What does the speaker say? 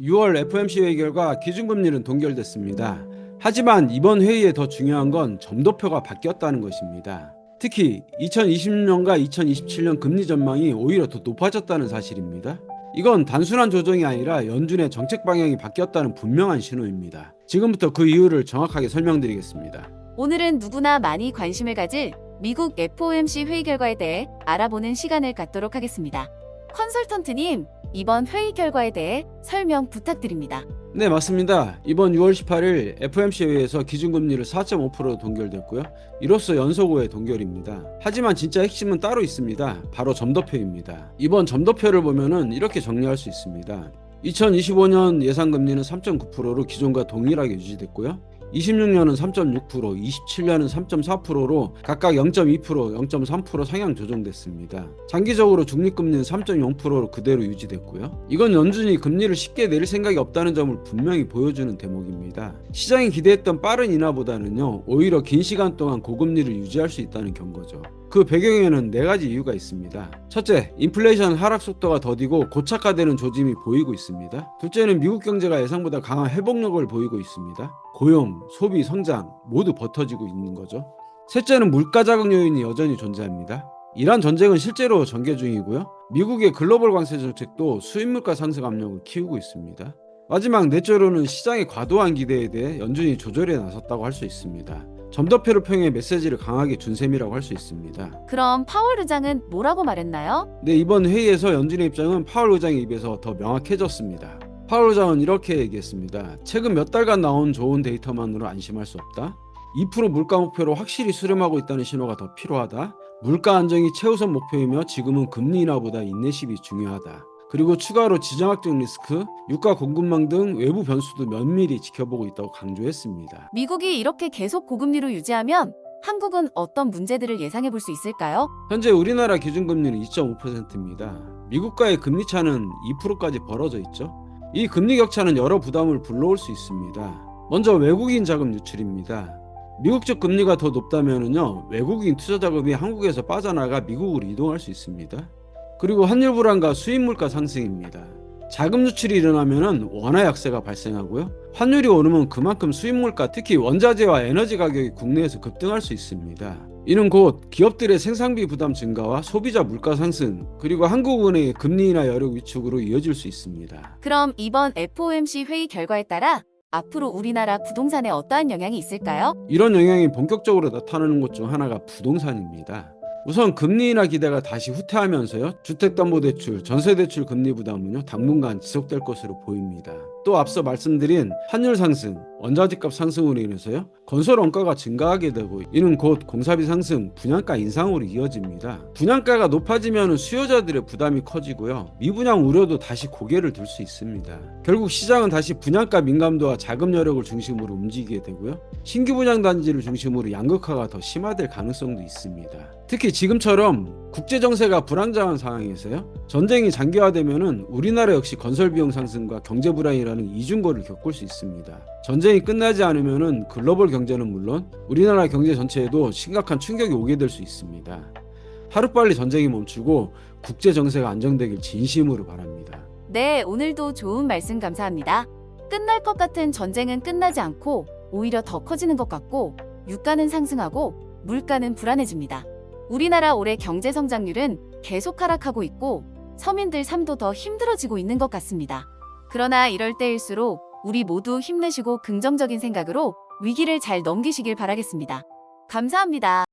6월 FOMC 회의 결과 기준금리는 동결됐습니다. 하지만 이번 회의에 더 중요한 건 점도표가 바뀌었다는 것입니다. 특히 2020년과 2027년 금리 전망이 오히려 더 높아졌다는 사실입니다. 이건 단순한 조정이 아니라 연준의 정책 방향이 바뀌었다는 분명한 신호입니다. 지금부터 그 이유를 정확하게 설명드리겠습니다. 오늘은 누구나 많이 관심을 가질 미국 FOMC 회의 결과에 대해 알아보는 시간을 갖도록 하겠습니다. 컨설턴트님, 이번 회의 결과에 대해 설명 부탁드립니다. 네, 맞습니다. 이번 6월 18일 FOMC 회의에서 기준금리를 4.5%로 동결됐고요. 이로써 연속 5회 동결입니다. 하지만 진짜 핵심은 따로 있습니다. 바로 점도표입니다. 이번 점도표를 보면은 이렇게 정리할 수 있습니다. 2025년 예상금리는 3.9%로 기존과 동일하게 유지됐고요. 26년은 3.6%, 27년은 3.4%로 각각 0.2%, 0.3% 상향 조정됐습니다. 장기적으로 중립금리는 3.0%로 그대로 유지됐고요. 이건 연준이 금리를 쉽게 내릴 생각이 없다는 점을 분명히 보여주는 대목입니다. 시장이 기대했던 빠른 인하보다는요, 오히려 긴 시간 동안 고금리를 유지할 수 있다는 경고죠. 그 배경에는 4가지 이유가 있습니다. 첫째, 인플레이션 하락 속도가 더디고 고착화되는 조짐이 보이고 있습니다. 둘째는 미국 경제가 예상보다 강한 회복력을 보이고 있습니다. 고용, 소비, 성장 모두 버텨지고 있는 거죠. 셋째는 물가 자극 요인이 여전히 존재합니다. 이란 전쟁은 실제로 전개 중이고요. 미국의 글로벌 관세 정책도 수입 물가 상승 압력을 키우고 있습니다. 마지막 넷째로는 시장의 과도한 기대에 대해 연준이 조절에 나섰다고 할 수 있습니다. 점도표를 통해 메시지를 강하게 준 셈이라고 할 수 있습니다. 그럼 파월 의장은 뭐라고 말했나요? 네, 이번 회의에서 연준의 입장은 파월 의장의 입에서 더 명확해졌습니다. 파월 의장은 이렇게 얘기했습니다. 최근 몇 달간 나온 좋은 데이터만으로 안심할 수 없다. 2% 물가 목표로 확실히 수렴하고 있다는 신호가 더 필요하다. 물가 안정이 최우선 목표이며 지금은 금리 인하보다 인내심이 중요하다. 그리고 추가로 지정학적 리스크, 유가 공급망 등 외부 변수도 면밀히 지켜보고 있다고 강조했습니다. 미국이 이렇게 계속 고금리로 유지하면 한국은 어떤 문제들을 예상해 볼 수 있을까요? 현재 우리나라 기준금리는 2.5%입니다. 미국과의 금리 차는 2%까지 벌어져 있죠. 이 금리 격차는 여러 부담을 불러올 수 있습니다. 먼저 외국인 자금 유출입니다. 미국 쪽 금리가 더 높다면요, 외국인 투자 자금이 한국에서 빠져나가 미국으로 이동할 수 있습니다. 그리고 환율 불안과 수입 물가 상승입니다. 자금 유출이 일어나면 원화 약세가 발생하고요. 환율이 오르면 그만큼 수입 물가, 특히 원자재와 에너지 가격이 국내에서 급등할 수 있습니다. 이는 곧 기업들의 생산비 부담 증가와 소비자 물가 상승, 그리고 한국은행의 금리 인하 여력 위축으로 이어질 수 있습니다. 그럼 이번 FOMC 회의 결과에 따라 앞으로 우리나라 부동산에 어떠한 영향이 있을까요? 이런 영향이 본격적으로 나타나는 것 중 하나가 부동산입니다. 우선 금리 인하 기대가 다시 후퇴하면서요, 주택담보대출, 전세대출 금리 부담은요, 당분간 지속될 것으로 보입니다. 또 앞서 말씀드린 환율 상승, 원자재값 상승으로 인해서요, 건설 원가가 증가하게 되고, 이는 곧 공사비 상승, 분양가 인상으로 이어집니다. 분양가가 높아지면 수요자들의 부담이 커지고요, 미분양 우려도 다시 고개를 들 수 있습니다. 결국 시장은 다시 분양가 민감도와 자금 여력을 중심으로 움직이게 되고요, 신규 분양 단지를 중심으로 양극화가 더 심화될 가능성도 있습니다. 특히 지금처럼 국제 정세가 불안정한 상황에서요, 전쟁이 장기화되면은 우리나라 역시 건설 비용 상승과 경제 불안이라는 이중고를 겪을 수 있습니다. 전쟁이 끝나지 않으면은 글로벌 경제는 물론 우리나라 경제 전체에도 심각한 충격이 오게 될 수 있습니다. 하루빨리 전쟁이 멈추고 국제 정세가 안정되길 진심으로 바랍니다. 네, 오늘도 좋은 말씀 감사합니다. 끝날 것 같은 전쟁은 끝나지 않고 오히려 더 커지는 것 같고, 유가는 상승하고 물가는 불안해집니다. 우리나라 올해 경제 성장률은 계속 하락하고 있고 서민들 삶도 더 힘들어지고 있는 것 같습니다. 그러나 이럴 때일수록 우리 모두 힘내시고 긍정적인 생각으로 위기를 잘 넘기시길 바라겠습니다. 감사합니다.